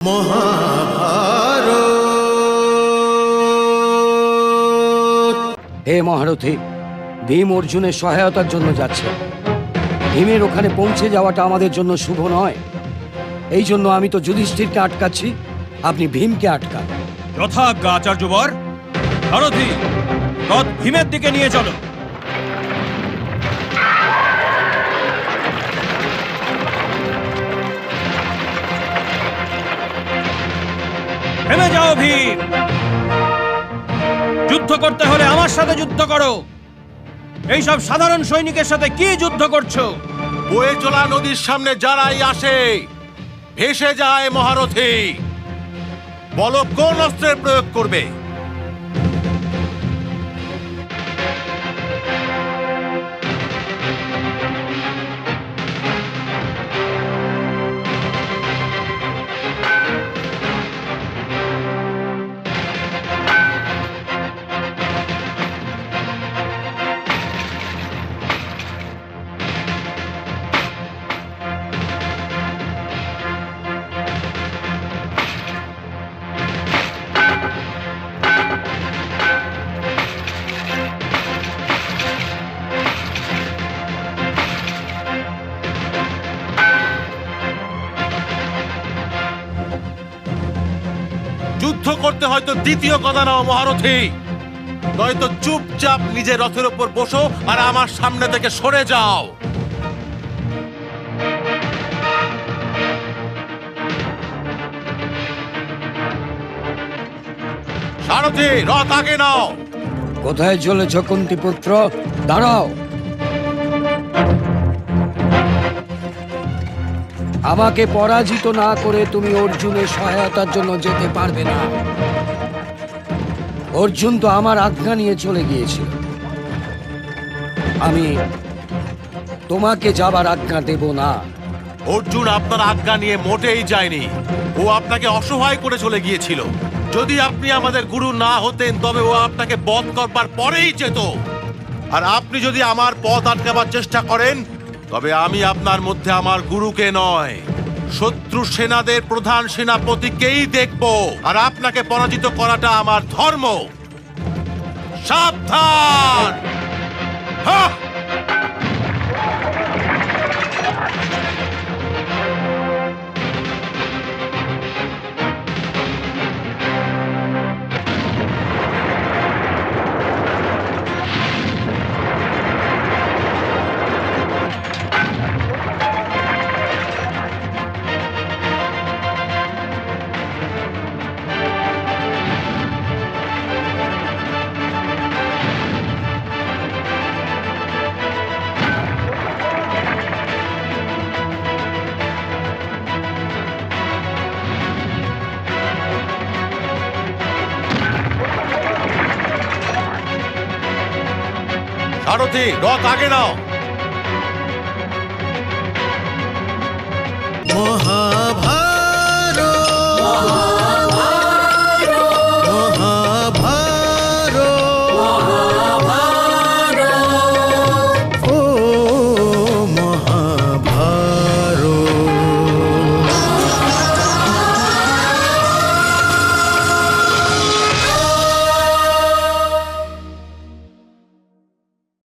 হে মহারথী, ভীম অর্জুনের সহায়তার জন্য যাচ্ছে। ভীমের ওখানে পৌঁছে যাওয়াটা আমাদের জন্য শুভ নয়। এই জন্য আমি তো যুধিষ্ঠিরকে আটকাচ্ছি, আপনি ভীমকে আটকান। যথাজ্ঞা আচার্যবর। সারথি, রথ ভীমের দিকে নিয়ে চলো। থেমে যাও ভীম, যুদ্ধ করতে হলে আমার সাথে যুদ্ধ করো। এইসব সাধারণ সৈনিকের সাথে কি যুদ্ধ করছো? বয়ে চলা নদীর সামনে যারাই আসে ভেসে যায় মহারথী। বলো কোন অস্ত্রের প্রয়োগ করবে? যুদ্ধ করতে হয়তো দ্বিতীয় কথা নাও মহারথী, নয়তো চুপচাপ নিজের রথের উপর বসো আর আমার সামনে থেকে সরে যাও। সারথি, রথ আগে নাও। কোথায় চলেছ কুন্তী পুত্র? দাঁড়াও। আমাকে পরাজিত না করে তুমি অর্জুনের সহায়তার জন্য যেতে পারবে না। অর্জুন তো আমার আজ্ঞা নিয়ে চলে গিয়েছিল, আমি তোমাকে যাবার আজ্ঞা দেব না। অর্জুন আপনার আজ্ঞা নিয়ে মোটেই যায়নি, ও আপনাকে অসহায় করে চলে গিয়েছিল। যদি আপনি আমাদের গুরু না হতেন তবে ও আপনাকে বধ করবার পরেই যেত। আর আপনি যদি আমার পথ আটকাবার চেষ্টা করেন তবে আমি আপনার মধ্যে আমার গুরুকে নয়, শত্রু সেনাদের প্রধান সেনাপতিকেই দেখব। আর আপনাকে পরাজিত করাটা আমার ধর্ম। সাবধান! হা! সারথি, রথ আগে নাও।